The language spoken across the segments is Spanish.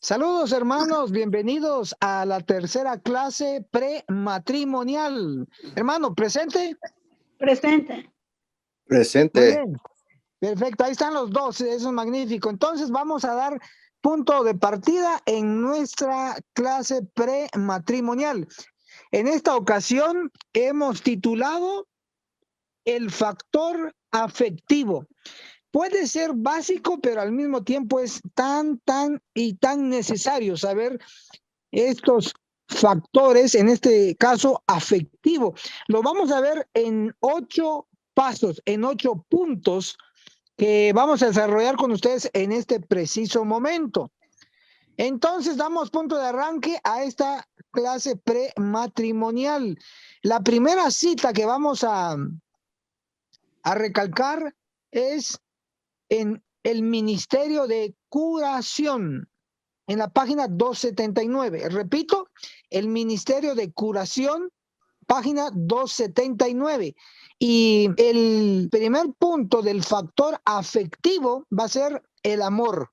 Saludos hermanos, bienvenidos a la tercera clase prematrimonial. Hermano, presente. Presente. Muy Presente. bien, perfecto, ahí están los dos, eso es magnífico. Entonces vamos a dar punto de partida en nuestra clase prematrimonial. En esta ocasión hemos titulado el factor afectivo. Puede ser básico, pero al mismo tiempo es tan necesario saber estos factores, en este caso afectivo. Lo vamos a ver en 8 pasos, en 8 puntos que vamos a desarrollar con ustedes en este preciso momento. Entonces damos punto de arranque a esta clase prematrimonial. La primera cita que vamos a recalcar es en el Ministerio de Curación, en la página 279. Repito, el Ministerio de Curación, página 279. Y el primer punto del factor afectivo va a ser el amor.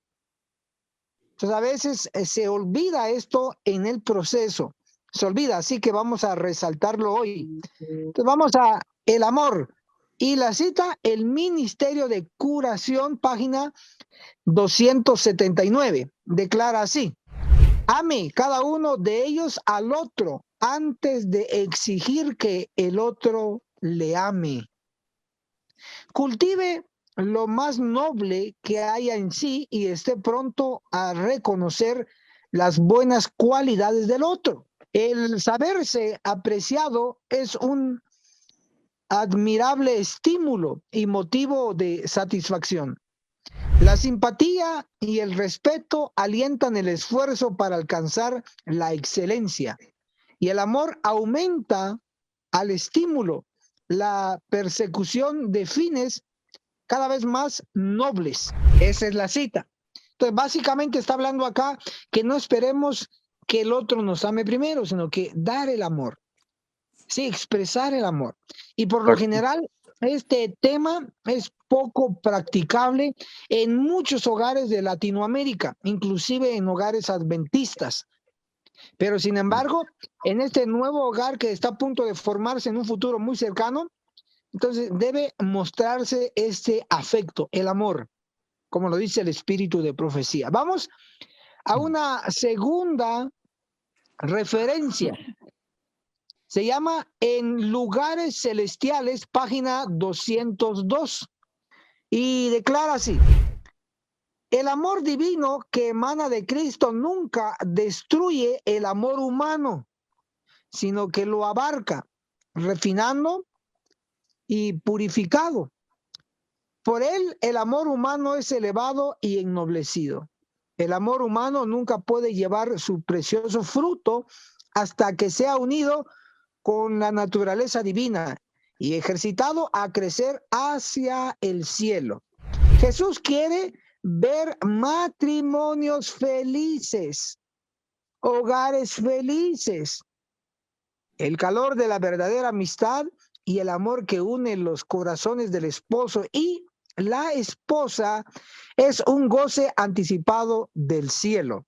Entonces a veces se olvida esto en el proceso. Se olvida, así que vamos a resaltarlo hoy. Entonces vamos a el amor. Y la cita, el Ministerio de Curación, página 279. Declara así: ame cada uno de ellos al otro antes de exigir que el otro le ame. Cultive lo más noble que haya en sí y esté pronto a reconocer las buenas cualidades del otro. El saberse apreciado es un admirable estímulo y motivo de satisfacción. La simpatía y el respeto alientan el esfuerzo para alcanzar la excelencia, y el amor aumenta al estímulo, la persecución de fines cada vez más nobles. Esa es la cita. Entonces, básicamente está hablando acá que no esperemos que el otro nos ame primero, sino que dar el amor. Sí, expresar el amor. Y por lo general, este tema es poco practicable en muchos hogares de Latinoamérica, inclusive en hogares adventistas. Pero sin embargo, en este nuevo hogar que está a punto de formarse en un futuro muy cercano, entonces debe mostrarse este afecto, el amor, como lo dice el espíritu de profecía. Vamos a una segunda referencia. Se llama En Lugares Celestiales, página 202. Y declara así: el amor divino que emana de Cristo nunca destruye el amor humano, sino que lo abarca, refinando y purificado. Por él, el amor humano es elevado y ennoblecido. El amor humano nunca puede llevar su precioso fruto hasta que sea unido con la naturaleza divina y ejercitado a crecer hacia el cielo. Jesús quiere ver matrimonios felices, hogares felices. El calor de la verdadera amistad y el amor que une los corazones del esposo y la esposa es un goce anticipado del cielo.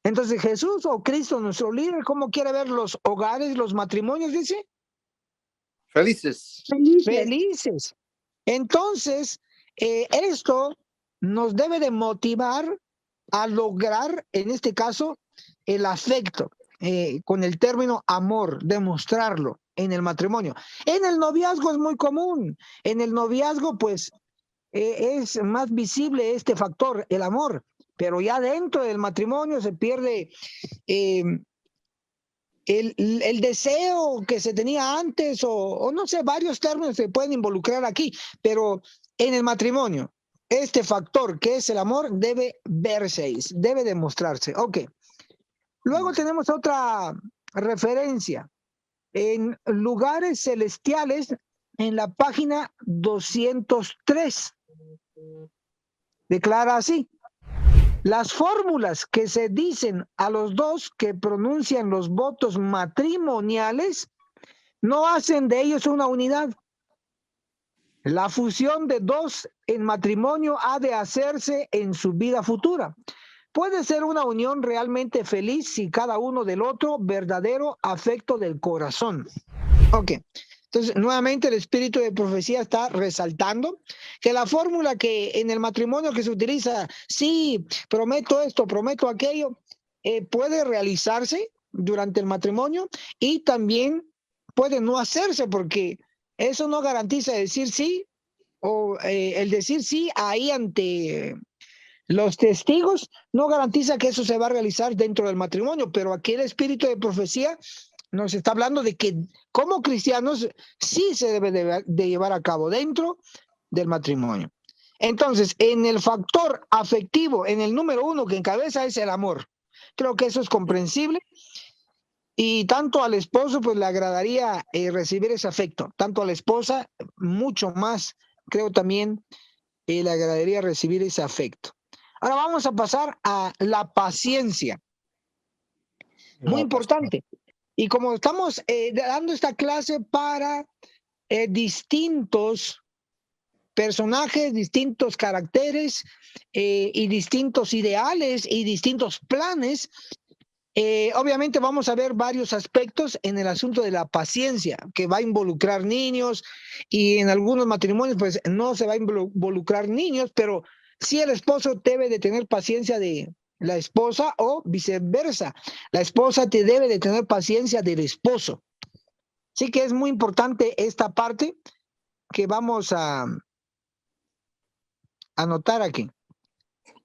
Entonces Jesús o Cristo, nuestro líder, ¿cómo quiere ver los hogares, los matrimonios? Dice, Felices. felices. Entonces, esto nos debe de motivar a lograr, en este caso, el afecto, con el término amor, demostrarlo en el matrimonio. En el noviazgo es muy común. En el noviazgo, pues, es más visible este factor, el amor. Pero ya dentro del matrimonio se pierde el deseo que se tenía antes, o no sé, varios términos se pueden involucrar aquí, pero en el matrimonio, este factor que es el amor debe verse, debe demostrarse. Ok. Luego tenemos otra referencia. En Lugares Celestiales, en la página 203, declara así: las fórmulas que se dicen a los dos que pronuncian los votos matrimoniales no hacen de ellos una unidad. La fusión de dos en matrimonio ha de hacerse en su vida futura. puede ser una unión realmente feliz si cada uno del otro verdadero afecto del corazón. Ok, entonces nuevamente el espíritu de profecía está resaltando que la fórmula que en el matrimonio que se utiliza, sí, prometo esto, prometo aquello, puede realizarse durante el matrimonio y también puede no hacerse porque eso no garantiza decir sí o el decir sí ahí ante los testigos no garantiza que eso se va a realizar dentro del matrimonio, pero aquí el espíritu de profecía nos está hablando de que como cristianos sí se debe de llevar a cabo dentro del matrimonio. Entonces, en el factor afectivo, en el número 1 que encabeza es el amor. Creo que eso es comprensible y tanto al esposo pues le agradaría recibir ese afecto, tanto a la esposa mucho más, creo también le agradaría recibir ese afecto. Ahora vamos a pasar a la paciencia, muy La pasión. importante. Y como estamos dando esta clase para distintos personajes, distintos caracteres y distintos ideales y distintos planes, obviamente vamos a ver varios aspectos en el asunto de la paciencia, que va a involucrar niños y en algunos matrimonios pues no se va a involucrar niños, pero sí el esposo debe de tener paciencia de la esposa o viceversa. La esposa te debe de tener paciencia del esposo. Sí que es muy importante esta parte que vamos a anotar aquí.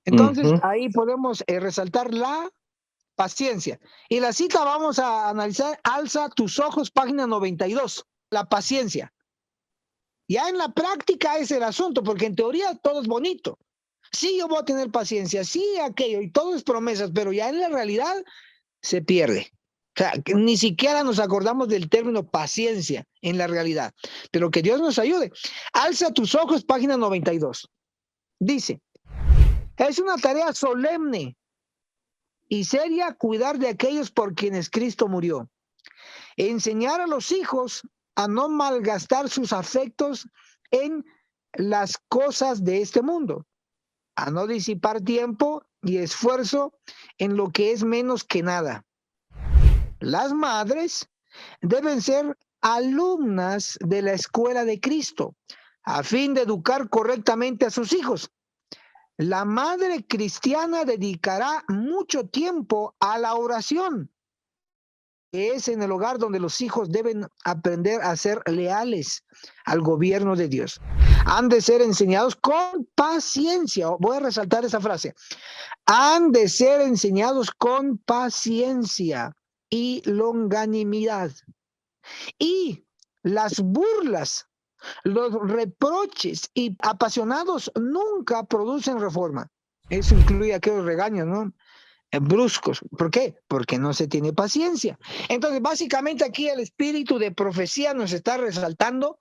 Entonces ahí podemos resaltar la paciencia. Y la cita vamos a analizar, alza tus ojos, página 92, la paciencia. Ya en la práctica es el asunto, porque en teoría todo es bonito. Sí, yo voy a tener paciencia, sí, aquello, y todo es promesas, pero ya en la realidad se pierde. O sea, que ni siquiera nos acordamos del término paciencia en la realidad, pero que Dios nos ayude. Alza tus ojos, página 92. Dice, es una tarea solemne y seria cuidar de aquellos por quienes Cristo murió. Enseñar a los hijos a no malgastar sus afectos en las cosas de este mundo, a no disipar tiempo y esfuerzo en lo que es menos que nada. Las madres deben ser alumnas de la escuela de Cristo a fin de educar correctamente a sus hijos. La madre cristiana dedicará mucho tiempo a la oración. Es en el hogar donde los hijos deben aprender a ser leales al gobierno de Dios. Han de ser enseñados con paciencia. Voy a resaltar esa frase. Han de ser enseñados con paciencia y longanimidad. Y las burlas, los reproches y apasionados nunca producen reforma. Eso incluye aquellos regaños, ¿no? Bruscos. ¿Por qué? Porque no se tiene paciencia. Entonces, básicamente aquí el espíritu de profecía nos está resaltando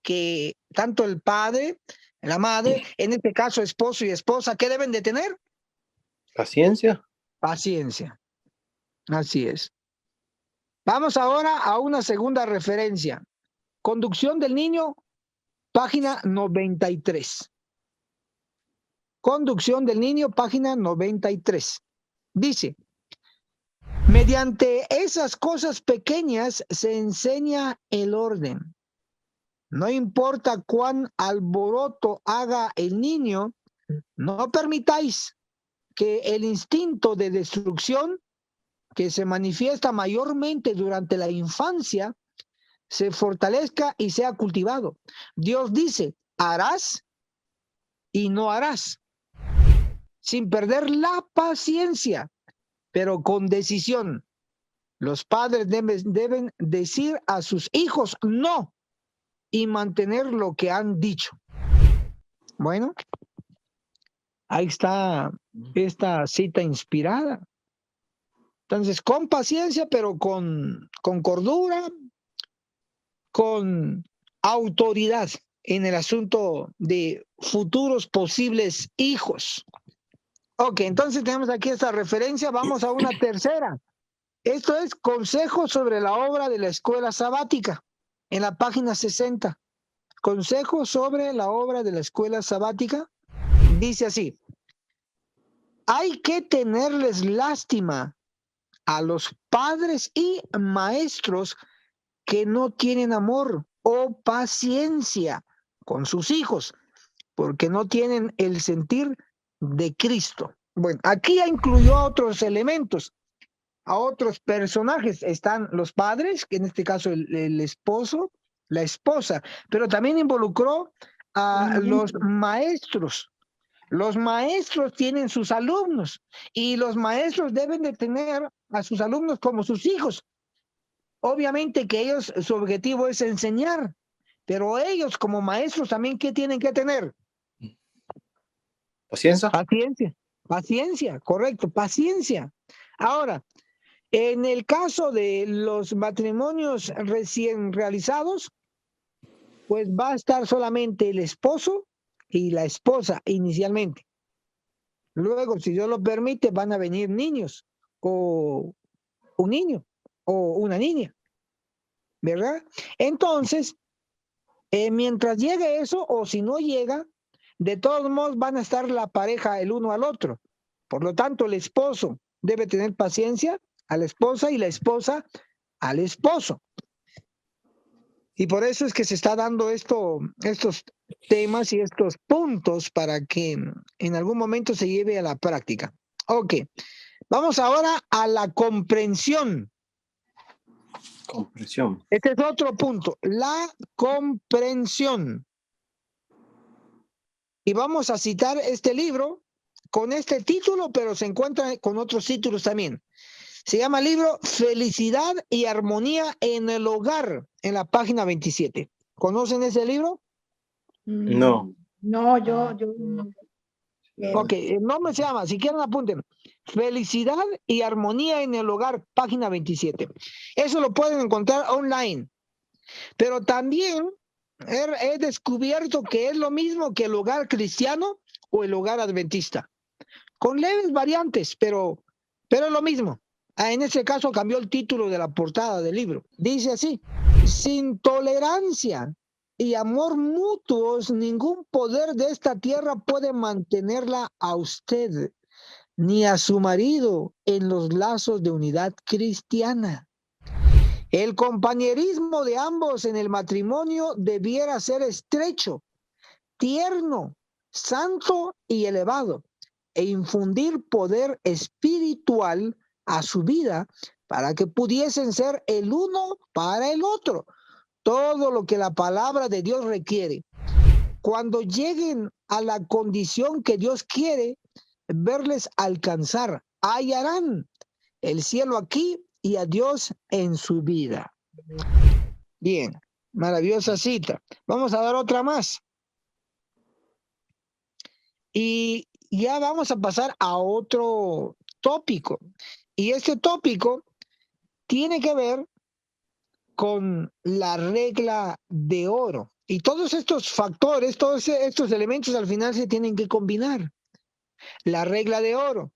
que tanto el padre, la madre, en este caso esposo y esposa, ¿qué deben de tener? Paciencia. Paciencia. Así es. Vamos ahora a una segunda referencia. Conducción del niño, página 93. Conducción del niño, página 93. Dice, mediante esas cosas pequeñas se enseña el orden. No importa cuán alboroto haga el niño, no permitáis que el instinto de destrucción que se manifiesta mayormente durante la infancia se fortalezca y sea cultivado. Dios dice, harás y no harás, sin perder la paciencia, pero con decisión. Los padres deben decir a sus hijos no y mantener lo que han dicho. Bueno, ahí está esta cita inspirada. Entonces, con paciencia, pero con cordura, con autoridad en el asunto de futuros posibles hijos. Ok, entonces tenemos aquí esta referencia. Vamos a una tercera. Esto es Consejo sobre la obra de la escuela sabática, en la página 60. Consejo sobre la obra de la escuela sabática. Dice así. hay que tenerles lástima a los padres y maestros que no tienen amor o paciencia con sus hijos, porque no tienen el sentir de Cristo. Bueno, aquí ya incluyó a otros elementos, a otros personajes. Están los padres, que en este caso el esposo, la esposa, pero también involucró a los maestros. Los maestros tienen sus alumnos y los maestros deben de tener a sus alumnos como sus hijos. Obviamente que ellos, su objetivo es enseñar, pero ellos como maestros también, ¿qué tienen que tener? Paciencia. Paciencia, paciencia, correcto, paciencia. Ahora, en el caso de los matrimonios recién realizados, pues va a estar solamente el esposo y la esposa inicialmente. Luego, si Dios lo permite, van a venir niños o un niño o una niña, ¿verdad? Entonces, mientras llegue eso, o si no llega, de todos modos van a estar la pareja el uno al otro. Por lo tanto, el esposo debe tener paciencia a la esposa y la esposa al esposo. Y por eso es que se está dando estos temas y estos puntos para que en algún momento se lleve a la práctica. Ok, vamos ahora a la comprensión. Comprensión. Este es otro punto, la comprensión. Y vamos a citar este libro con este título, pero se encuentra con otros títulos también. Se llama el libro Felicidad y Armonía en el Hogar, en la página 27. ¿Conocen ese libro? No. No, yo. Ok, el nombre se llama, si quieren apunten, Felicidad y Armonía en el Hogar, página 27. Eso lo pueden encontrar online. Pero también he descubierto que es lo mismo que el hogar cristiano o el hogar adventista, con leves variantes, pero es lo mismo. En ese caso cambió el título de la portada del libro. Dice así: sin tolerancia y amor mutuos, ningún poder de esta tierra puede mantenerla a usted ni a su marido en los lazos de unidad cristiana. El compañerismo de ambos en el matrimonio debiera ser estrecho, tierno, santo y elevado, e infundir poder espiritual a su vida para que pudiesen ser el uno para el otro. Todo lo que la palabra de Dios requiere. Cuando lleguen a la condición que Dios quiere verles alcanzar, hallarán el cielo aquí y a Dios en su vida. Bien, maravillosa cita. Vamos a dar otra más. Y ya vamos a pasar a otro tópico. Y este tópico tiene que ver con la regla de oro. Y todos estos factores, todos estos elementos al final se tienen que combinar. La regla de oro.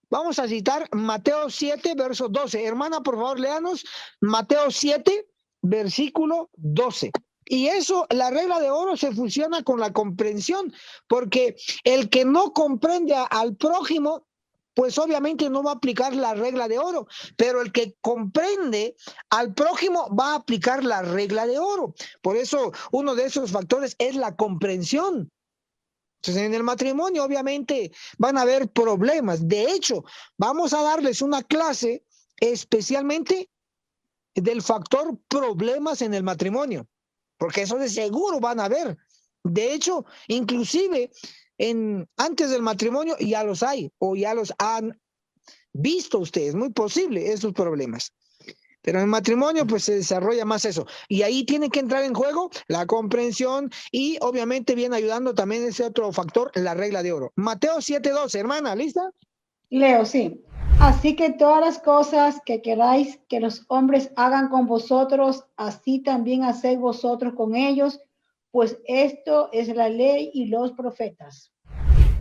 Vamos a citar Mateo 7, verso 12. Hermana, por favor, léanos Mateo 7, versículo 12. Y eso, la regla de oro se fusiona con la comprensión, porque el que no comprende al prójimo, pues obviamente no va a aplicar la regla de oro, pero el que comprende al prójimo va a aplicar la regla de oro. Por eso uno de esos factores es la comprensión. Entonces, en el matrimonio obviamente van a haber problemas. De hecho, vamos a darles una clase especialmente del factor problemas en el matrimonio, porque eso de seguro van a haber. De hecho, inclusive antes del matrimonio ya los hay o ya los han visto ustedes, muy posible esos problemas. Pero en el matrimonio pues se desarrolla más eso. Y ahí tiene que entrar en juego la comprensión y obviamente viene ayudando también ese otro factor, la regla de oro. Mateo 7:12, hermana, ¿lista? Leo, sí. Así que todas las cosas que queráis que los hombres hagan con vosotros, así también haced vosotros con ellos, pues esto es la ley y los profetas.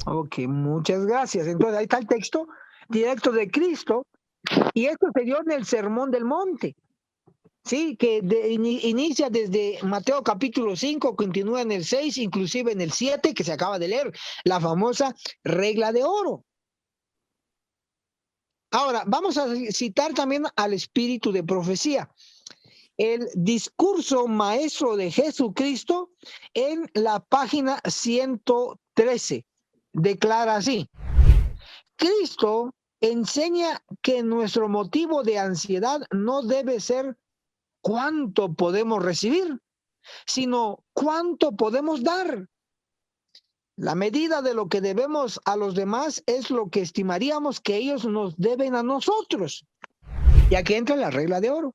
Ok, muchas gracias. Entonces ahí está el texto directo de Cristo y esto se dio en el Sermón del Monte. Sí, que inicia desde Mateo capítulo 5, continúa en el 6, inclusive en el 7, que se acaba de leer, la famosa regla de oro. Ahora, vamos a citar también al espíritu de profecía. El discurso maestro de Jesucristo en la página 113 declara así: Cristo enseña que nuestro motivo de ansiedad no debe ser cuánto podemos recibir, sino cuánto podemos dar. La medida de lo que debemos a los demás es lo que estimaríamos que ellos nos deben a nosotros. Y aquí entra la regla de oro,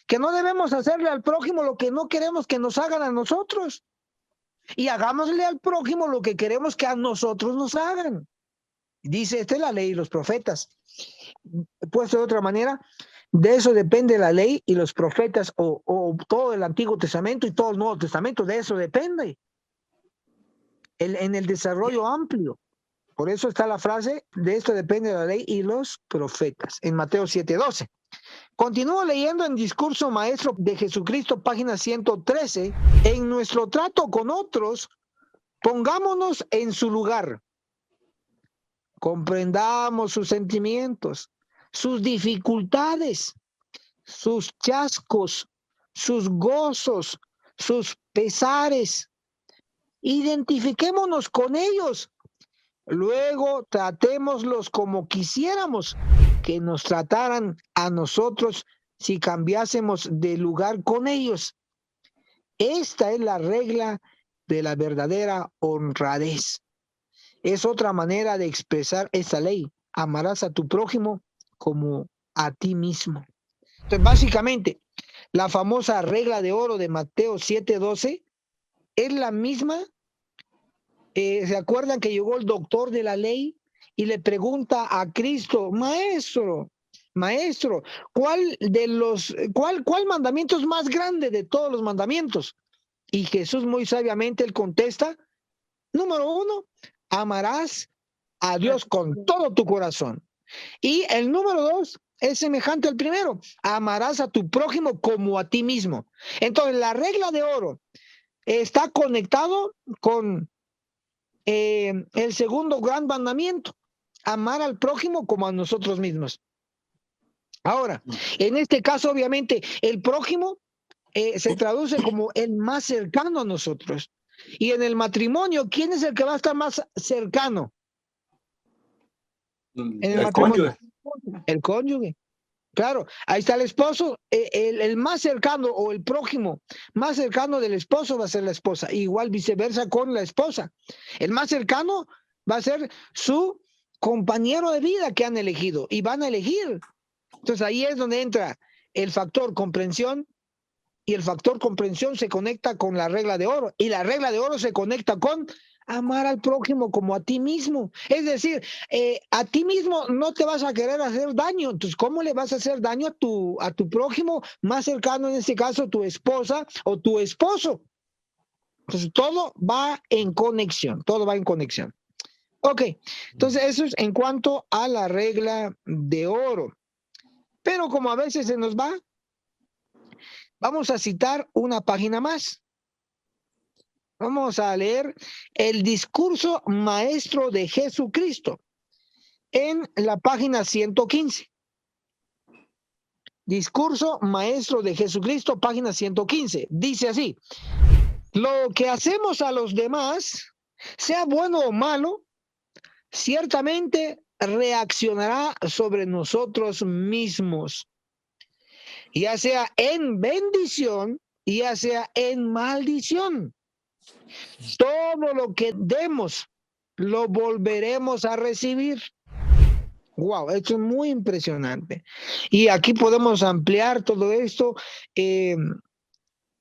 que no debemos hacerle al prójimo lo que no queremos que nos hagan a nosotros, y hagámosle al prójimo lo que queremos que a nosotros nos hagan. Dice, esta es la ley y los profetas. Puesto de otra manera, de eso depende la ley y los profetas, o todo el Antiguo Testamento y todo el Nuevo Testamento, de eso depende. En el desarrollo amplio. Por eso está la frase, de esto depende la ley y los profetas, en Mateo 7:12. Continúo leyendo en Discurso Maestro de Jesucristo, página 113. En nuestro trato con otros, pongámonos en su lugar. Comprendamos sus sentimientos, sus dificultades, sus chascos, sus gozos, sus pesares. Identifiquémonos con ellos. Luego tratémoslos como quisiéramos que nos trataran a nosotros si cambiásemos de lugar con ellos. Esta es la regla de la verdadera honradez. Es otra manera de expresar esta ley. Amarás a tu prójimo como a ti mismo. Entonces, básicamente, la famosa regla de oro de Mateo 7:12 es la misma. ¿Se acuerdan que llegó el doctor de la ley y le pregunta a Cristo, maestro, ¿cuál mandamiento es más grande de todos los mandamientos? Y Jesús muy sabiamente él contesta, número 1, amarás a Dios con todo tu corazón. Y el número 2 es semejante al primero, amarás a tu prójimo como a ti mismo. Entonces la regla de oro está conectado con el segundo gran mandamiento, amar al prójimo como a nosotros mismos. Ahora, en este caso, obviamente, el prójimo se traduce como el más cercano a nosotros. Y en el matrimonio, ¿quién es el que va a estar más cercano? En el matrimonio. Cónyuge. El cónyuge. Claro, ahí está el esposo, el más cercano o el prójimo más cercano del esposo va a ser la esposa, igual viceversa con la esposa. El más cercano va a ser su compañero de vida que han elegido y van a elegir. Entonces ahí es donde entra el factor comprensión y el factor comprensión se conecta con la regla de oro y la regla de oro se conecta con amar al prójimo como a ti mismo. Es decir, a ti mismo no te vas a querer hacer daño. Entonces, ¿cómo le vas a hacer daño a tu prójimo más cercano, en este caso, tu esposa o tu esposo? Entonces, todo va en conexión, todo va en conexión. Ok, entonces eso es en cuanto a la regla de oro. Pero como a veces se nos va, vamos a citar una página más. Vamos a leer el discurso maestro de Jesucristo en la página 115. Discurso maestro de Jesucristo, página 115. Dice así: lo que hacemos a los demás, sea bueno o malo, ciertamente reaccionará sobre nosotros mismos, ya sea en bendición, ya sea en maldición. Todo lo que demos, lo volveremos a recibir. Wow, esto es muy impresionante. Y aquí podemos ampliar todo esto de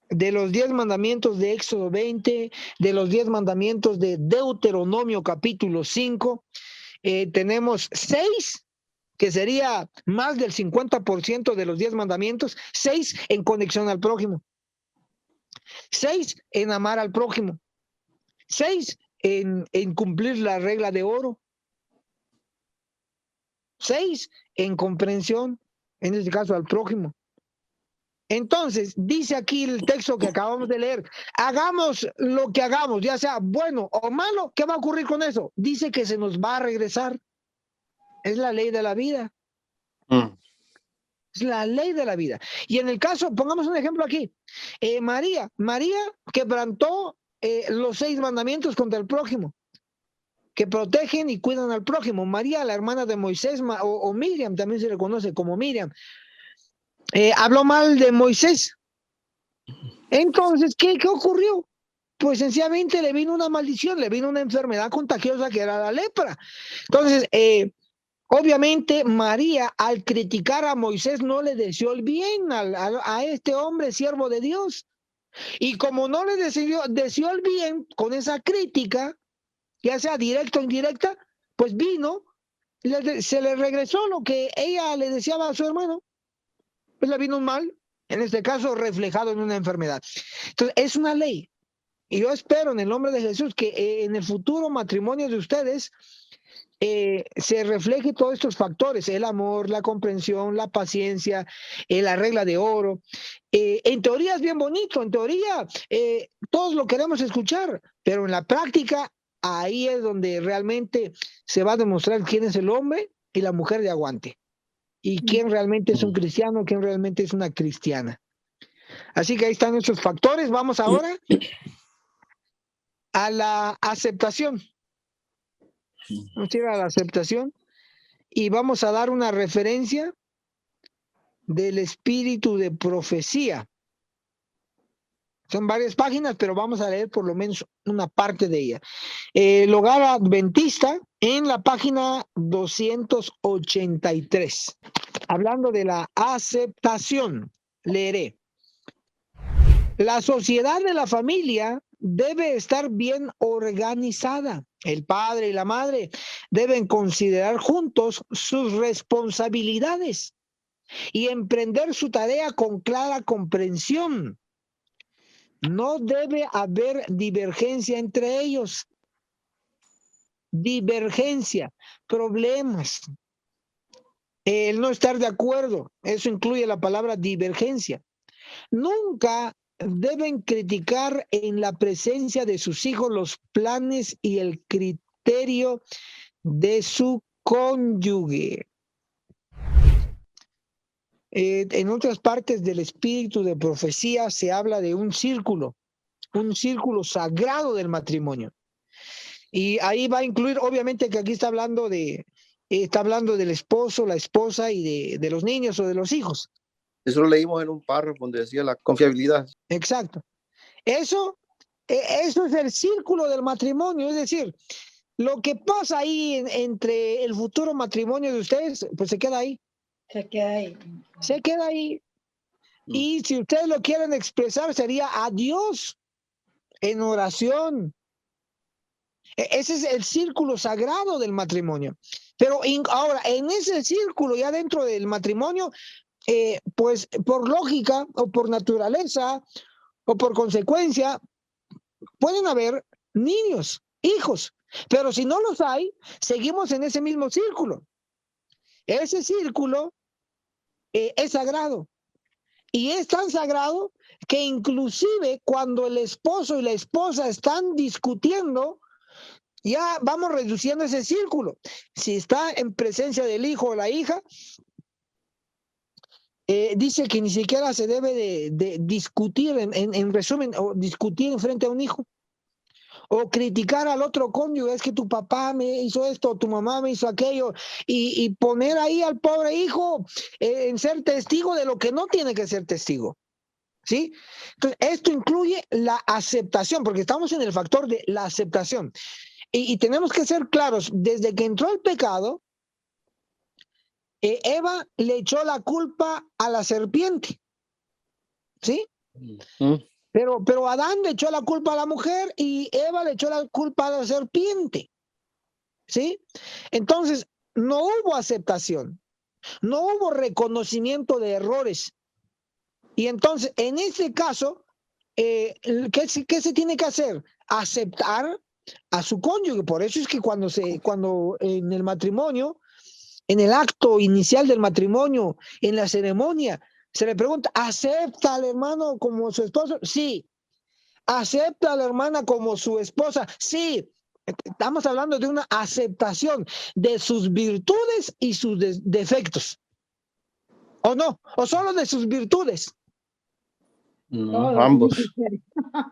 los 10 mandamientos de Éxodo 20, de los 10 mandamientos de Deuteronomio capítulo 5. Tenemos 6, que sería más del 50% de los 10 mandamientos, 6 en conexión al prójimo, 6 en amar al prójimo, 6 en cumplir la regla de oro, 6 en comprensión, en este caso al prójimo. Entonces, dice aquí el texto que acabamos de leer, hagamos lo que hagamos, ya sea bueno o malo, ¿qué va a ocurrir con eso? Dice que se nos va a regresar. Es la ley de la vida. Mm. Es la ley de la vida. Y en el caso, pongamos un ejemplo aquí. María quebrantó los 6 mandamientos contra el prójimo, que protegen y cuidan al prójimo. María, la hermana de Moisés, o Miriam, también se le conoce como Miriam, habló mal de Moisés. Entonces, ¿qué ocurrió? Pues sencillamente le vino una maldición, le vino una enfermedad contagiosa que era la lepra. Entonces, obviamente María, al criticar a Moisés, no le deseó el bien a este hombre siervo de Dios. Y como no le deseó el bien con esa crítica, ya sea directa o indirecta, pues vino, se le regresó lo que ella le deseaba a su hermano. Pues le vino un mal, en este caso reflejado en una enfermedad. Entonces, es una ley. Y yo espero en el nombre de Jesús que en el futuro matrimonio de ustedes se refleje todos estos factores: el amor, la comprensión, la paciencia, la regla de oro. En teoría es bien bonito, en teoría todos lo queremos escuchar, pero en la práctica ahí es donde realmente se va a demostrar quién es el hombre y la mujer de aguante, y quién realmente es un cristiano, quién realmente es una cristiana. Así que ahí están esos factores. Vamos ahora a la aceptación. Vamos a ir a la aceptación y vamos a dar una referencia del espíritu de profecía. Son varias páginas, pero vamos a leer por lo menos una parte de ella. El Hogar Adventista, en la página 283. Hablando de la aceptación, leeré. La sociedad de la familia debe estar bien organizada. El padre y la madre deben considerar juntos sus responsabilidades y emprender su tarea con clara comprensión. No debe haber divergencia entre ellos. Divergencia, problemas, el no estar de acuerdo, eso incluye la palabra divergencia. Nunca deben criticar en la presencia de sus hijos los planes y el criterio de su cónyuge. En otras partes del espíritu de profecía se habla de un círculo sagrado del matrimonio. Y ahí va a incluir, obviamente que aquí está hablando del esposo, la esposa y de los niños o de los hijos. Eso lo leímos en un párrafo donde decía la confiabilidad. Exacto. Eso es el círculo del matrimonio, es decir, lo que pasa ahí entre el futuro matrimonio de ustedes, pues se queda ahí. Se queda ahí. Se queda ahí. Y si ustedes lo quieren expresar, sería a Dios en oración. Ese es el círculo sagrado del matrimonio. Pero ahora, en ese círculo, ya dentro del matrimonio, pues por lógica o por naturaleza o por consecuencia, pueden haber niños, hijos, pero si no los hay, seguimos en ese mismo círculo. Ese círculo es sagrado, y es tan sagrado que inclusive cuando el esposo y la esposa están discutiendo, ya vamos reduciendo ese círculo. Si está en presencia del hijo o la hija, dice que ni siquiera se debe de discutir, en resumen, o discutir en frente a un hijo, o criticar al otro cónyuge: es que tu papá me hizo esto, tu mamá me hizo aquello, y poner ahí al pobre hijo en ser testigo de lo que no tiene que ser testigo. ¿Sí? Entonces, esto incluye la aceptación, porque estamos en el factor de la aceptación. Y tenemos que ser claros: desde que entró el pecado, Eva le echó la culpa a la serpiente, ¿sí? Pero Adán le echó la culpa a la mujer y Eva le echó la culpa a la serpiente, ¿sí? Entonces, no hubo aceptación, no hubo reconocimiento de errores. Y entonces, en este caso, ¿qué se tiene que hacer? Aceptar a su cónyuge. Por eso es que cuando en el matrimonio, en el acto inicial del matrimonio, en la ceremonia, se le pregunta: ¿acepta al hermano como su esposo? Sí. ¿Acepta a la hermana como su esposa? Sí. Estamos hablando de una aceptación de sus virtudes y sus defectos. ¿O no? ¿O solo de sus virtudes? No, Todo. ambos.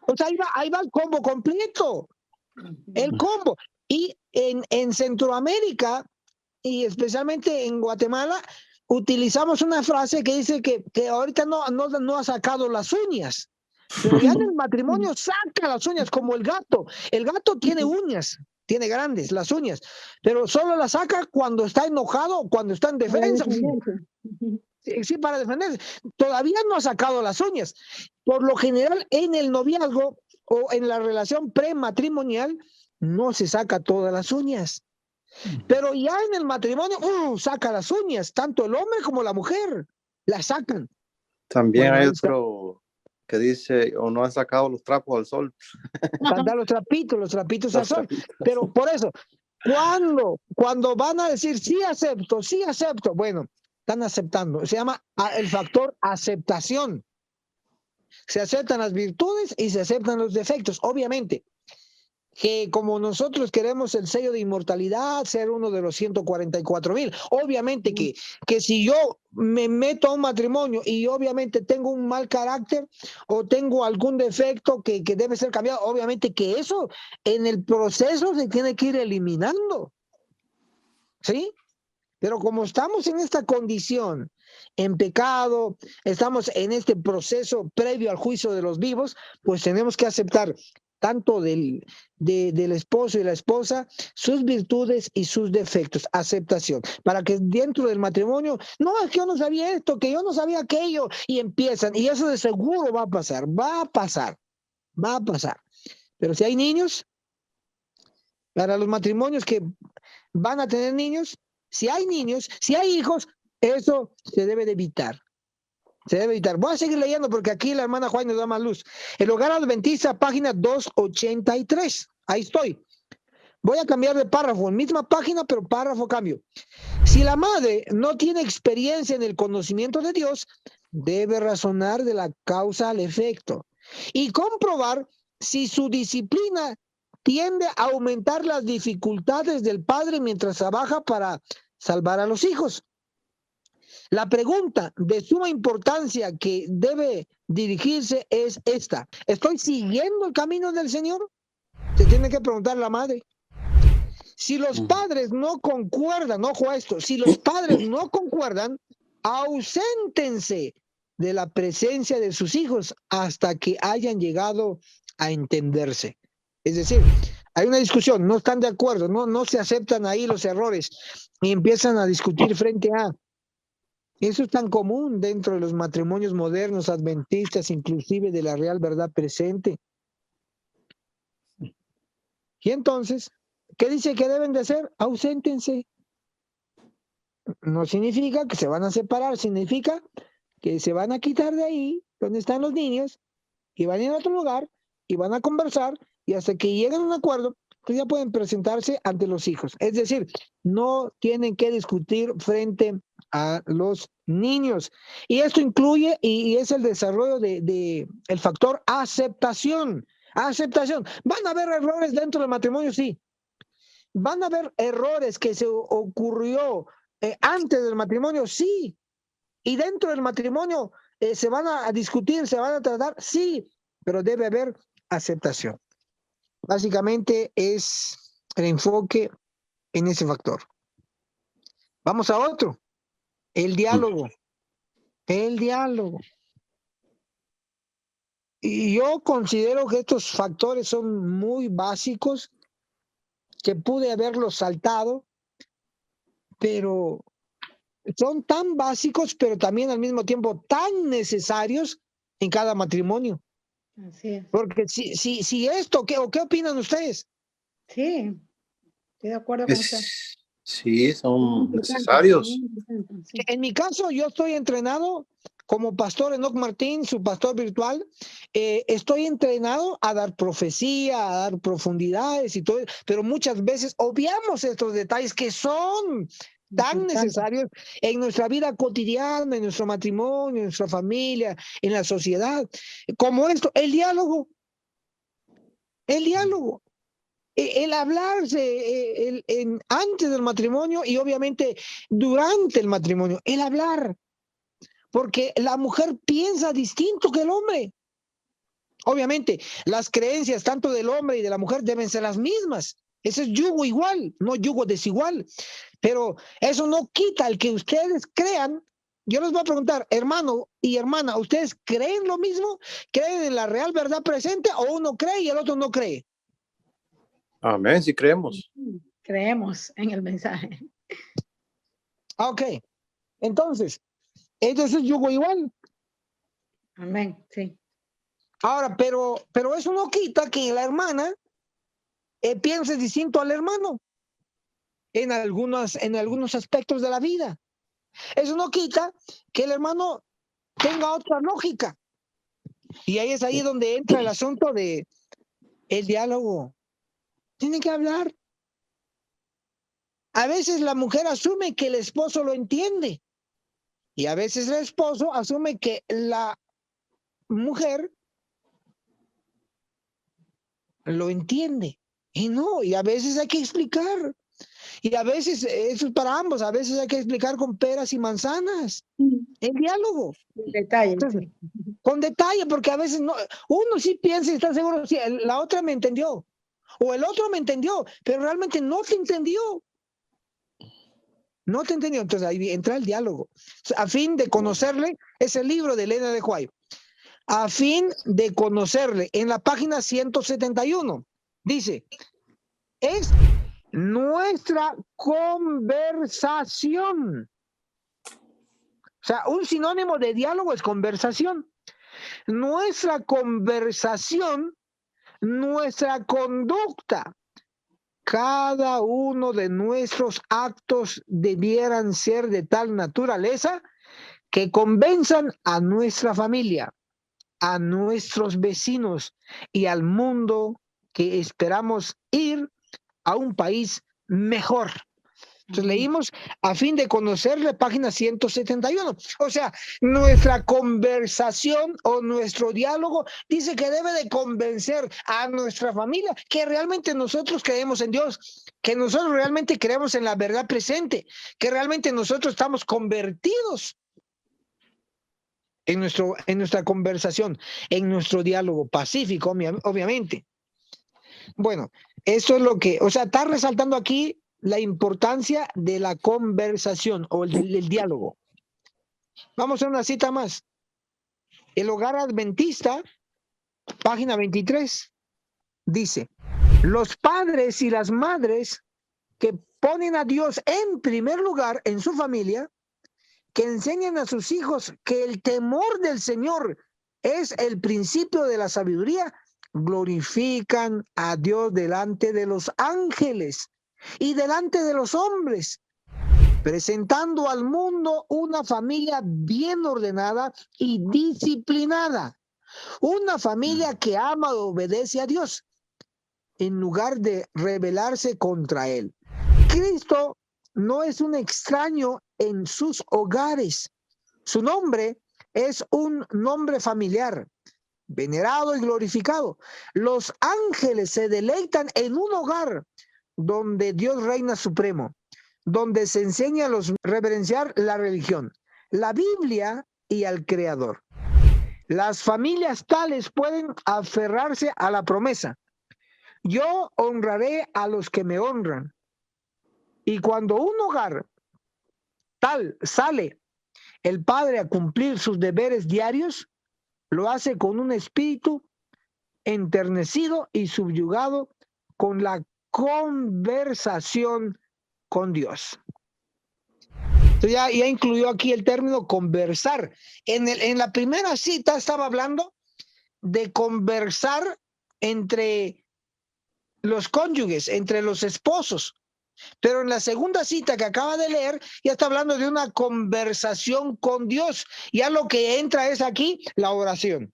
O sea, ahí va el combo completo, el combo. Y en Centroamérica, y especialmente en Guatemala, utilizamos una frase que dice que ahorita no ha sacado las uñas, pero ya en el matrimonio saca las uñas como el gato. El gato tiene uñas, tiene grandes las uñas, pero solo las saca cuando está enojado o cuando está en Para defensa. defenderse. Sí, para defenderse. Todavía no ha sacado las uñas. Por lo general, en el noviazgo o en la relación prematrimonial, no se saca todas las uñas. Pero ya en el matrimonio, saca las uñas, tanto el hombre como la mujer, las sacan. También Bueno, hay ahí está. otro que dice, o no han sacado los trapos al sol. Cantar los trapitos al Los sol. trapitos al Pero sol. por eso, cuando van a decir sí acepto, bueno, están aceptando. Se llama el factor aceptación. Se aceptan las virtudes y se aceptan los defectos. Obviamente, que como nosotros queremos el sello de inmortalidad, ser uno de los 144,000, obviamente que si yo me meto a un matrimonio y obviamente tengo un mal carácter o tengo algún defecto que debe ser cambiado, obviamente que eso en el proceso se tiene que ir eliminando, ¿sí? Pero como estamos en esta condición, en pecado, estamos en este proceso previo al juicio de los vivos, pues tenemos que aceptar tanto del esposo y la esposa, sus virtudes y sus defectos, aceptación, para que dentro del matrimonio, no, es que yo no sabía esto, que yo no sabía aquello, y empiezan, y eso de seguro va a pasar, va a pasar, va a pasar. Pero si hay niños, para los matrimonios que van a tener niños, si hay niños, si hay hijos, eso se debe de evitar. Se debe evitar. Voy a seguir leyendo porque aquí la hermana Juan nos da más luz. El Hogar Adventista, página 283. Ahí estoy. Voy a cambiar de párrafo, en misma página, pero párrafo cambio. Si la madre no tiene experiencia en el conocimiento de Dios, debe razonar de la causa al efecto y comprobar si su disciplina tiende a aumentar las dificultades del padre mientras trabaja para salvar a los hijos. La pregunta de suma importancia que debe dirigirse es esta: ¿estoy siguiendo el camino del Señor? Se tiene que preguntar la madre. Si los padres no concuerdan, ojo a esto, si los padres no concuerdan, auséntense de la presencia de sus hijos hasta que hayan llegado a entenderse. Es decir, hay una discusión, no están de acuerdo, no se aceptan ahí los errores y empiezan a discutir frente a... Eso es tan común dentro de los matrimonios modernos, adventistas, inclusive de la Real Verdad Presente. Y entonces, ¿qué dice que deben de hacer? Auséntense. No significa que se van a separar, significa que se van a quitar de ahí, donde están los niños, y van a ir a otro lugar, y van a conversar, y hasta que lleguen a un acuerdo, pues ya pueden presentarse ante los hijos. Es decir, no tienen que discutir frente a los niños. Y esto incluye, y es el desarrollo de el factor aceptación. Aceptación. ¿Van a haber errores dentro del matrimonio? Sí. ¿Van a haber errores que se ocurrió antes del matrimonio? Sí. ¿Y dentro del matrimonio se van a discutir, se van a tratar? Sí, pero debe haber aceptación. Básicamente es el enfoque en ese factor. Vamos a otro, el diálogo. El diálogo. Y yo considero que estos factores son muy básicos, que pude haberlos saltado, pero son tan básicos, pero también al mismo tiempo tan necesarios en cada matrimonio. Así es. Porque si esto, ¿qué opinan ustedes? Sí, estoy de acuerdo con usted. Sí, Muy son importante, muy necesarios. importante, sí. En mi caso, yo estoy entrenado como pastor Enoch Martín, su pastor virtual. Estoy entrenado a dar profecía, a dar profundidades y todo, pero muchas veces obviamos estos detalles que son tan Importante. necesarios en nuestra vida cotidiana, en nuestro matrimonio, en nuestra familia, en la sociedad. Como esto, el diálogo. El diálogo. El hablarse antes del matrimonio y obviamente durante el matrimonio, el hablar. porque la mujer piensa distinto que el hombre. Obviamente, las creencias tanto del hombre y de la mujer deben ser las mismas. Ese es yugo igual, no yugo desigual. Pero eso no quita el que ustedes crean. Yo les voy a preguntar, hermano y hermana, ¿ustedes creen lo mismo? ¿Creen en la real verdad presente o uno cree y el otro no cree? Amén, si creemos. Creemos en el mensaje. Ok, entonces es yugo igual. Amén, sí. Ahora, pero eso no quita que la hermana piense distinto al hermano en algunos aspectos de la vida. Eso no quita que el hermano tenga otra lógica. Y ahí es ahí donde entra el asunto de el diálogo. Tiene que hablar. A veces la mujer asume que el esposo lo entiende. Y a veces el esposo asume que la mujer lo entiende. Y no, y a veces hay que explicar. Y a veces eso es para ambos. A veces hay que explicar con peras y manzanas. El diálogo. Detalle, Entonces, sí. con detalle, porque a veces no, uno sí piensa y está seguro, sí, la otra me entendió, o el otro me entendió, pero realmente no te entendió. No te entendió. Entonces ahí entra el diálogo. A fin de conocerle, es el libro de Elena de White. A fin de conocerle, en la página 171, dice, es nuestra conversación. O sea, un sinónimo de diálogo es conversación. Nuestra conversación, nuestra conducta, cada uno de nuestros actos debieran ser de tal naturaleza que convenzan a nuestra familia, a nuestros vecinos y al mundo que esperamos ir a un país mejor. Entonces leímos a fin de conocerle, página 171. O sea, nuestra conversación o nuestro diálogo dice que debe de convencer a nuestra familia que realmente nosotros creemos en Dios, que nosotros realmente creemos en la verdad presente, que realmente nosotros estamos convertidos en nuestra conversación, en nuestro diálogo pacífico, obviamente. Bueno, eso es lo que, o sea, está resaltando aquí la importancia de la conversación o el diálogo. Vamos a una cita más. El Hogar Adventista, página 23, dice, los padres y las madres que ponen a Dios en primer lugar en su familia, que enseñan a sus hijos que el temor del Señor es el principio de la sabiduría, glorifican a Dios delante de los ángeles y delante de los hombres, presentando al mundo una familia bien ordenada y disciplinada, una familia que ama y obedece a Dios en lugar de rebelarse contra Él. Cristo no es un extraño en sus hogares. Su nombre es un nombre familiar, venerado y glorificado. Los ángeles se deleitan en un hogar donde Dios reina supremo, donde se enseña a los reverenciar la religión, la Biblia y al Creador. Las familias tales pueden aferrarse a la promesa: yo honraré a los que me honran. Y cuando un hogar tal sale el padre a cumplir sus deberes diarios, lo hace con un espíritu enternecido y subyugado con la conversación con Dios. Entonces ya incluyó aquí el término conversar. En la primera cita estaba hablando de conversar entre los cónyuges, entre los esposos. Pero en la segunda cita que acaba de leer, ya está hablando de una conversación con Dios. Ya lo que entra es aquí la oración.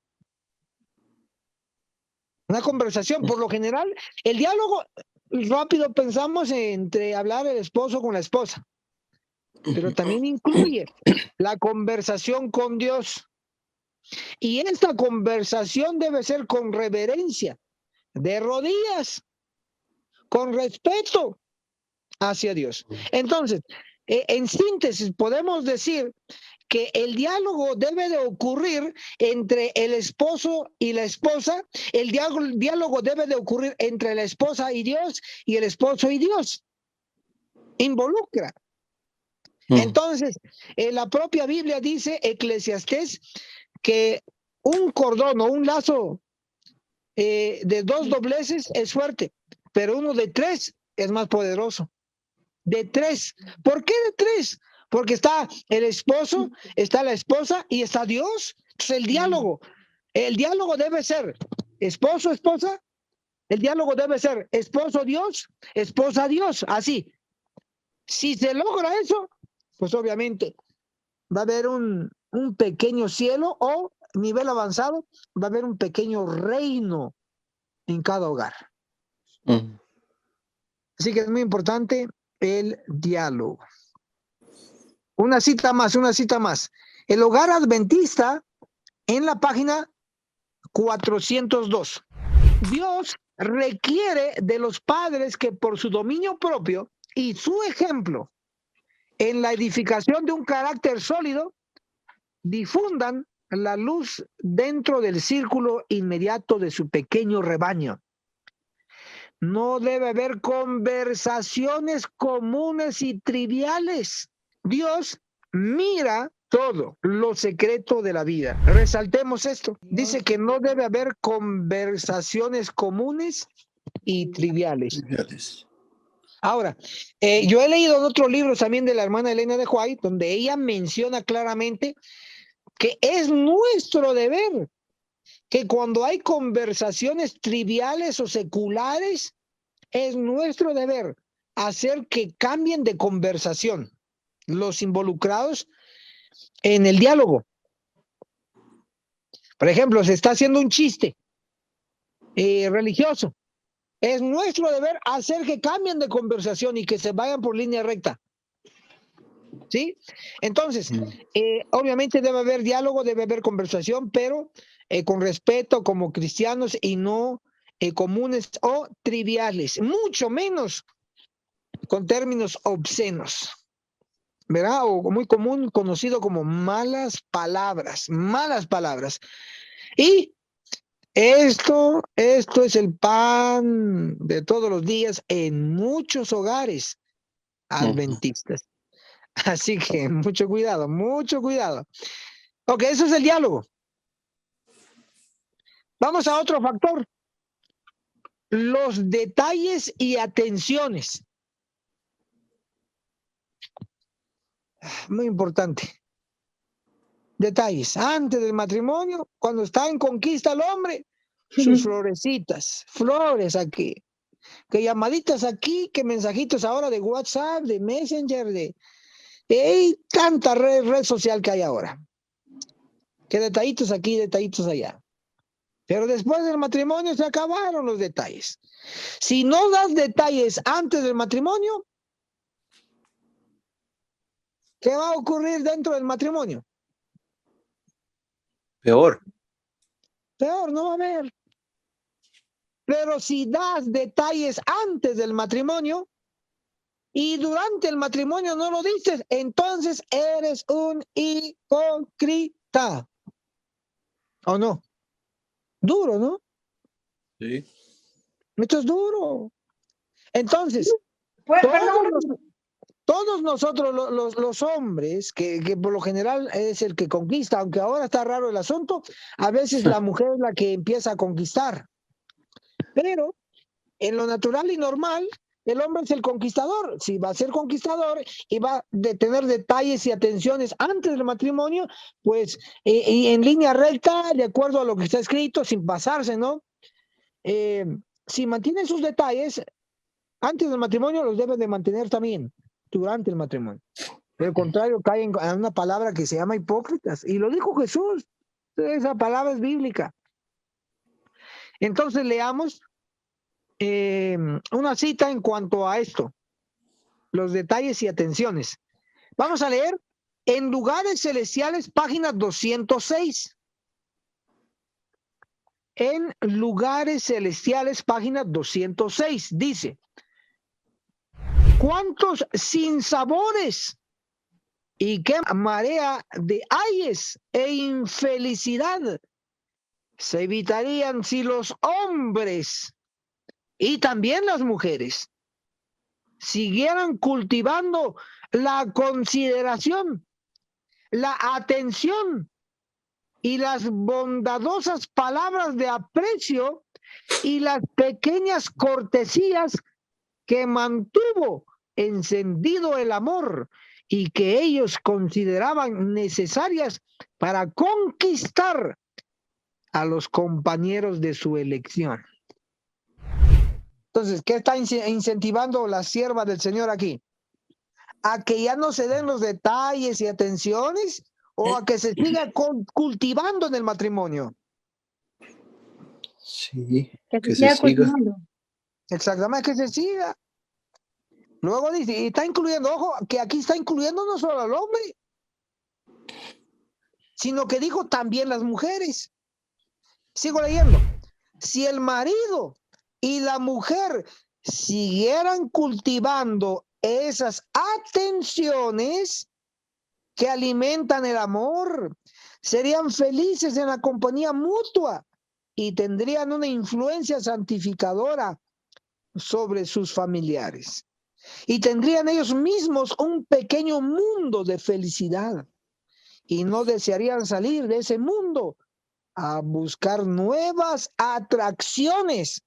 Una conversación, por lo general, el diálogo, rápido pensamos entre hablar el esposo con la esposa, pero también incluye la conversación con Dios. Y esta conversación debe ser con reverencia, de rodillas, con respeto hacia Dios. Entonces, en síntesis, podemos decir que el diálogo debe de ocurrir entre el esposo y la esposa, el diálogo debe de ocurrir entre la esposa y Dios y el esposo y Dios. Involucra. Entonces, la propia Biblia dice, Eclesiastés, que un cordón o un lazo de 2 dobleces es fuerte, pero uno de 3 es más poderoso. De 3. ¿Por qué de 3? Porque está el esposo, está la esposa y está Dios. Entonces el diálogo debe ser esposo, esposa. El diálogo debe ser esposo, Dios, esposa, Dios. Así. Si se logra eso, pues obviamente va a haber un pequeño cielo o nivel avanzado, va a haber un pequeño reino en cada hogar. Así que es muy importante el diálogo. Una cita más. El hogar adventista en la página 402. Dios requiere de los padres que por su dominio propio y su ejemplo en la edificación de un carácter sólido difundan la luz dentro del círculo inmediato de su pequeño rebaño. No debe haber conversaciones comunes y triviales. Dios mira todo lo secreto de la vida. Resaltemos esto. Dice que no debe haber conversaciones comunes y triviales. Ahora, yo he leído en otros libros también de la hermana Elena de White, donde ella menciona claramente que es nuestro deber que cuando hay conversaciones triviales o seculares, es nuestro deber hacer que cambien de conversación los involucrados en el diálogo. Por ejemplo, se está haciendo un chiste religioso. Es nuestro deber hacer que cambien de conversación y que se vayan por línea recta. ¿Sí? Entonces, obviamente debe haber diálogo, debe haber conversación, pero con respeto como cristianos y no comunes o triviales, mucho menos con términos obscenos, ¿verdad? O muy común, conocido como malas palabras. Y esto es el pan de todos los días en muchos hogares adventistas. Así que mucho cuidado. Ok, eso es el diálogo. Vamos a otro factor. Los detalles y atenciones. Muy importante. Detalles. Antes del matrimonio, cuando está en conquista el hombre, sus florecitas, flores aquí, que llamaditas aquí, que mensajitos ahora de WhatsApp, de Messenger, de tanta red social que hay ahora. Que detallitos aquí, detallitos allá. Pero después del matrimonio se acabaron los detalles. Si no das detalles antes del matrimonio, ¿qué va a ocurrir dentro del matrimonio? Peor, no va a haber. Pero si das detalles antes del matrimonio y durante el matrimonio no lo dices, entonces eres un hipócrita. ¿O no? Duro, ¿no? sí. Esto es duro. Entonces, todos nosotros los hombres, que por lo general es el que conquista, aunque ahora está raro el asunto, a veces la mujer es la que empieza a conquistar. Pero en lo natural y normal, el hombre es el conquistador. Si va a ser conquistador y va a tener detalles y atenciones antes del matrimonio, pues y en línea recta, de acuerdo a lo que está escrito, sin pasarse, ¿no? Si mantienen sus detalles antes del matrimonio, los deben de mantener también durante el matrimonio. Por el contrario, caen en una palabra que se llama hipócritas. Y lo dijo Jesús. Esa palabra es bíblica. Entonces leamos una cita en cuanto a esto. Los detalles y atenciones. Vamos a leer en Lugares Celestiales, página 206. En Lugares Celestiales, página 206. Dice: ¿cuántos sinsabores y qué marea de ayes e infelicidad se evitarían si los hombres y también las mujeres siguieran cultivando la consideración, la atención y las bondadosas palabras de aprecio y las pequeñas cortesías que mantuvo encendido el amor y que ellos consideraban necesarias para conquistar a los compañeros de su elección. Entonces, ¿qué está incentivando la sierva del Señor aquí? ¿A que ya no se den los detalles y atenciones o a que se siga cultivando en el matrimonio? Sí, Que que se se siga siga. cultivando. Exactamente, que se siga. Luego dice, y está incluyendo, ojo, que aquí está incluyendo no solo al hombre, sino que dijo también las mujeres. Sigo leyendo. Si el marido y la mujer siguieran cultivando esas atenciones que alimentan el amor, serían felices en la compañía mutua y tendrían una influencia santificadora sobre sus familiares. Y tendrían ellos mismos un pequeño mundo de felicidad y no desearían salir de ese mundo a buscar nuevas atracciones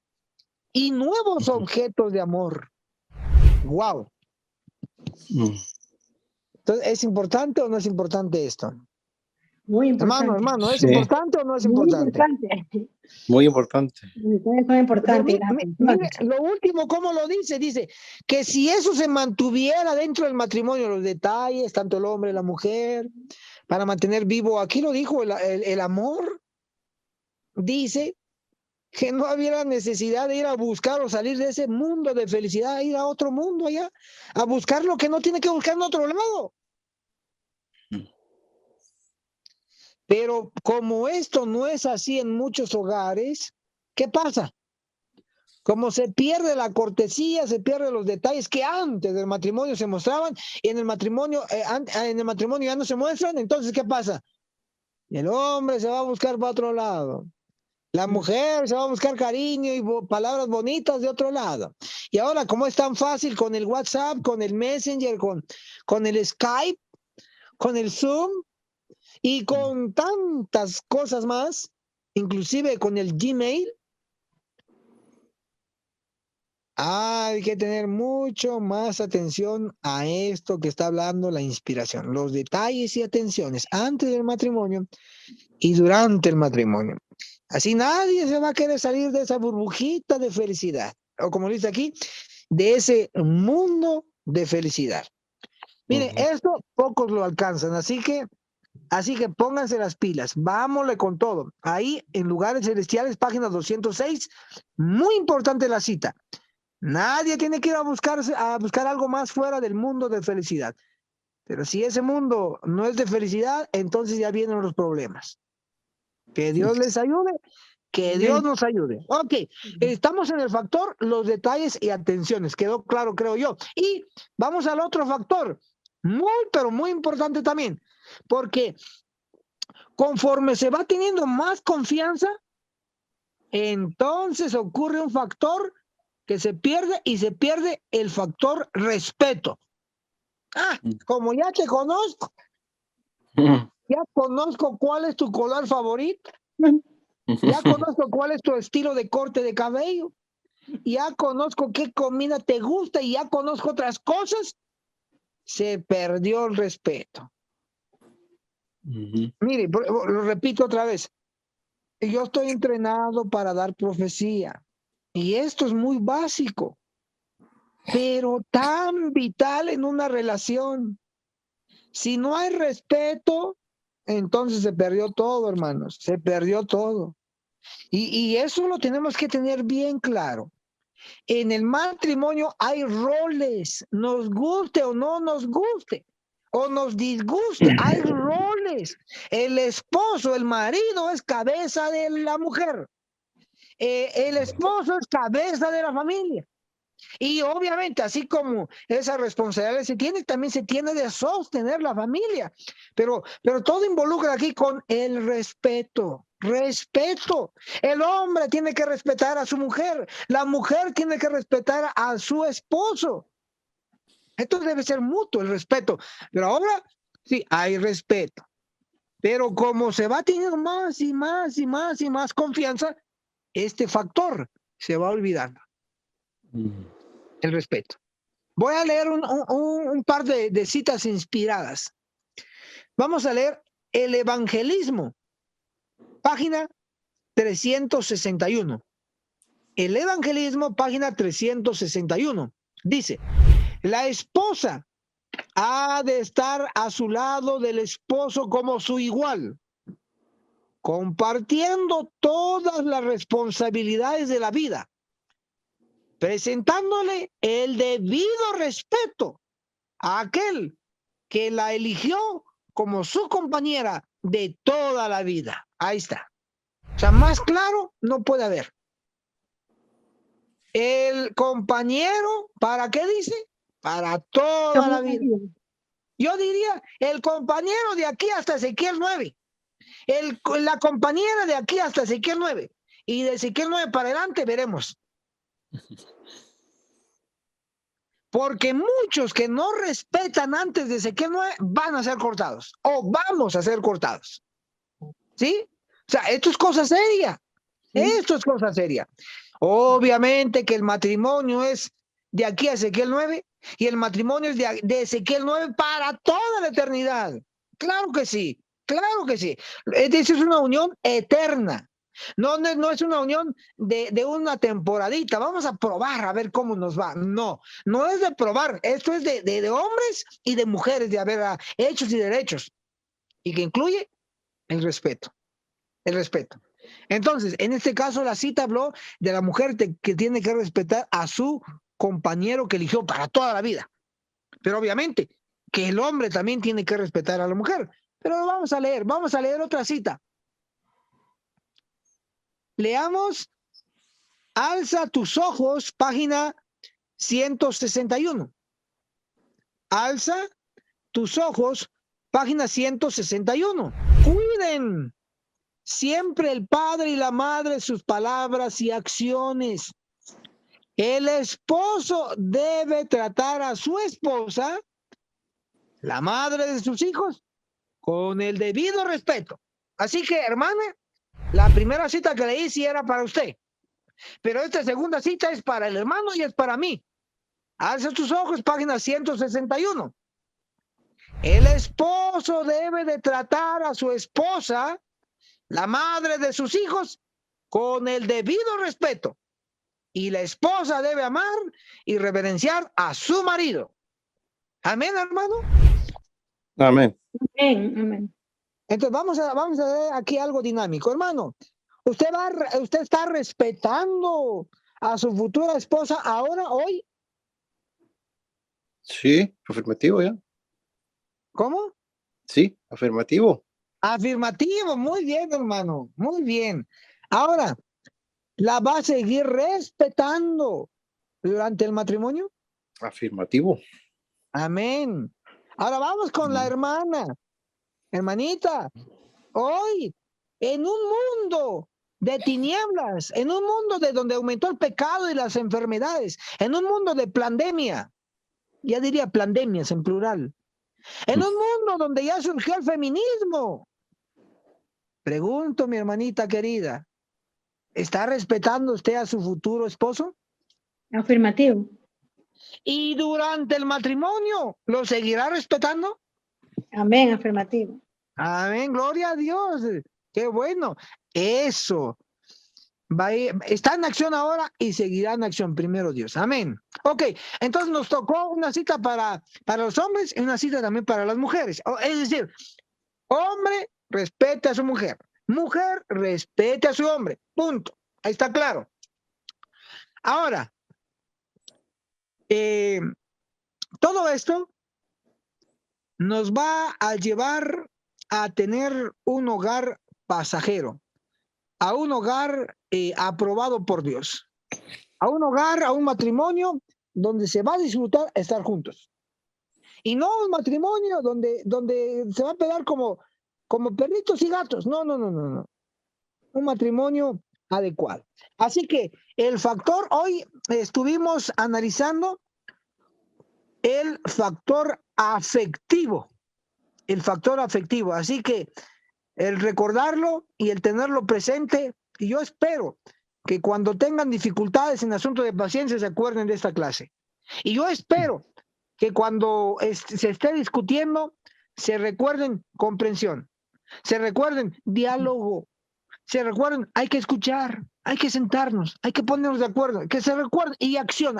y nuevos objetos de amor. ¡Wow! Mm. Entonces, ¿es importante o no es importante esto? Muy Hermano, importante. hermano, ¿es Sí, importante o no es Muy importante? importante. muy importante. Muy importante. Las Mire, atenciones. lo último, ¿cómo lo dice? Dice que si eso se mantuviera dentro del matrimonio, los detalles, tanto el hombre, la mujer, para mantener vivo, aquí lo dijo, el amor, dice que no había necesidad de ir a buscar o salir de ese mundo de felicidad, ir a otro mundo allá, a buscar lo que no tiene que buscar en otro lado. Pero como esto no es así en muchos hogares, ¿qué pasa? Como se pierde la cortesía, se pierden los detalles que antes del matrimonio se mostraban y en el matrimonio ya no se muestran, entonces ¿qué pasa? El hombre se va a buscar para otro lado. La mujer se va a buscar cariño y palabras bonitas de otro lado. Y ahora, como es tan fácil con el WhatsApp, con el Messenger, con el Skype, con el Zoom y con tantas cosas más, inclusive con el Gmail, hay que tener mucho más atención a esto que está hablando la inspiración, los detalles y atenciones antes del matrimonio y durante el matrimonio. Así nadie se va a querer salir de esa burbujita de felicidad, o como dice aquí, de ese mundo de felicidad. Miren, esto pocos lo alcanzan, así que pónganse las pilas, vámonos con todo. Ahí en Lugares Celestiales, página 206, muy importante la cita. Nadie tiene que ir a buscar algo más fuera del mundo de felicidad. Pero si ese mundo no es de felicidad, entonces ya vienen los problemas. Que Dios les ayude, que Dios nos ayude. Ok, estamos en el factor, los detalles y atenciones. Quedó claro, creo yo. Y vamos al otro factor, muy, pero muy importante también, porque conforme se va teniendo más confianza, entonces ocurre un factor que se pierde y se pierde el factor respeto. Ah, como ya te conozco, ya conozco cuál es tu color favorito, ya conozco cuál es tu estilo de corte de cabello, ya conozco qué comida te gusta y ya conozco otras cosas, se perdió el respeto. Mire, lo repito otra vez, yo estoy entrenado para dar profecía y esto es muy básico, pero tan vital en una relación. Si no hay respeto, entonces se perdió todo, hermanos, se perdió todo. Y eso lo tenemos que tener bien claro. En el matrimonio hay roles, nos guste o no nos guste, o nos disguste, hay roles. El esposo, el marido es cabeza de la mujer. El esposo es cabeza de la familia. Y obviamente, así como esa responsabilidad se tiene, también se tiene de sostener la familia. Pero todo involucra aquí con el respeto. Respeto. El hombre tiene que respetar a su mujer. La mujer tiene que respetar a su esposo. Esto debe ser mutuo, el respeto. Pero ahora sí, hay respeto. Pero como se va teniendo más y más y más y más confianza, este factor se va olvidando. El respeto. Voy a leer un par de citas inspiradas. Vamos a leer el Evangelismo, página 361. El Evangelismo, página 361. Dice, la esposa ha de estar a su lado del esposo como su igual, compartiendo todas las responsabilidades de la vida, presentándole el debido respeto a aquel que la eligió como su compañera de toda la vida. Ahí está. O sea, más claro no puede haber. El compañero, ¿para qué dice? Para toda la vida. Yo diría, el compañero de aquí hasta Ezequiel 9. La compañera de aquí hasta Ezequiel 9. Y de Ezequiel 9 para adelante veremos. Porque muchos que no respetan antes de Ezequiel 9 van a ser cortados. O vamos a ser cortados. ¿Sí? O sea, esto es cosa seria. Esto es cosa seria. Obviamente que el matrimonio es de aquí a Ezequiel 9 y el matrimonio es de Ezequiel 9 para toda la eternidad. Claro que sí, claro que sí. Es decir, es una unión eterna. No es una unión de una temporadita. Vamos a probar a ver cómo nos va. No es de probar. Esto es de hombres y de mujeres, de haber hechos y derechos. Y que incluye el respeto. El respeto. Entonces, en este caso, la cita habló de la mujer que tiene que respetar a su compañero que eligió para toda la vida. Pero obviamente que el hombre también tiene que respetar a la mujer. Pero vamos a leer otra cita. Leamos Alza tus ojos, página 161. Alza tus ojos, página 161. Cuiden siempre el padre y la madre sus palabras y acciones. El esposo debe tratar a su esposa, la madre de sus hijos, con el debido respeto. Así que, hermana, la primera cita que leí sí era para usted, pero esta segunda cita es para el hermano y es para mí. Alza tus ojos, página 161. El esposo debe de tratar a su esposa, la madre de sus hijos, con el debido respeto. Y la esposa debe amar y reverenciar a su marido. Amén, hermano. Amén. Amén, amén. Entonces vamos a ver aquí algo dinámico, hermano. Usted está respetando a su futura esposa ahora, hoy. Sí, afirmativo ya. ¿Cómo? Sí, afirmativo. Afirmativo, muy bien, hermano, muy bien. Ahora, ¿la va a seguir respetando durante el matrimonio? Afirmativo. Amén. Ahora vamos con la hermana. Hermanita, hoy, en un mundo de tinieblas, en un mundo de donde aumentó el pecado y las enfermedades, en un mundo de pandemia, ya diría pandemias en plural, en un mundo donde ya surgió el feminismo. Pregunto, mi hermanita querida, ¿está respetando usted a su futuro esposo? Afirmativo. ¿Y durante el matrimonio lo seguirá respetando? Amén, afirmativo. Amén, gloria a Dios. Qué bueno. Eso. Está en acción ahora y seguirá en acción, primero Dios. Amén. Ok, entonces nos tocó una cita para los hombres y una cita también para las mujeres. Es decir, hombre respete a su mujer, mujer respete a su hombre. Punto. Ahí está claro. Ahora, todo esto nos va a llevar a tener un hogar pasajero, a un hogar aprobado por Dios, a un hogar, a un matrimonio donde se va a disfrutar estar juntos. Y no un matrimonio donde se va a pegar como perritos y gatos. No. Un matrimonio adecuado. Así que el factor, hoy estuvimos analizando el factor afectivo. El factor afectivo. Así que el recordarlo y el tenerlo presente, y yo espero que cuando tengan dificultades en asunto de paciencia se acuerden de esta clase. Y yo espero que cuando se esté discutiendo se recuerden comprensión, se recuerden diálogo, se recuerden hay que escuchar, hay que sentarnos, hay que ponernos de acuerdo, que se recuerden, y acción.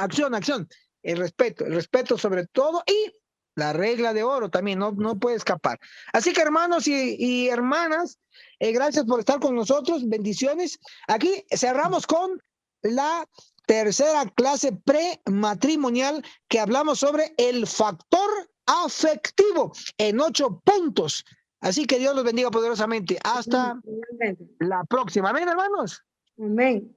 El respeto sobre todo, y la regla de oro también no puede escapar. Así que hermanos y hermanas, gracias por estar con nosotros, bendiciones. Aquí cerramos con la tercera clase prematrimonial que hablamos sobre el factor afectivo en 8 puntos. Así que Dios los bendiga poderosamente. Hasta la próxima. Amén, hermanos. Amén.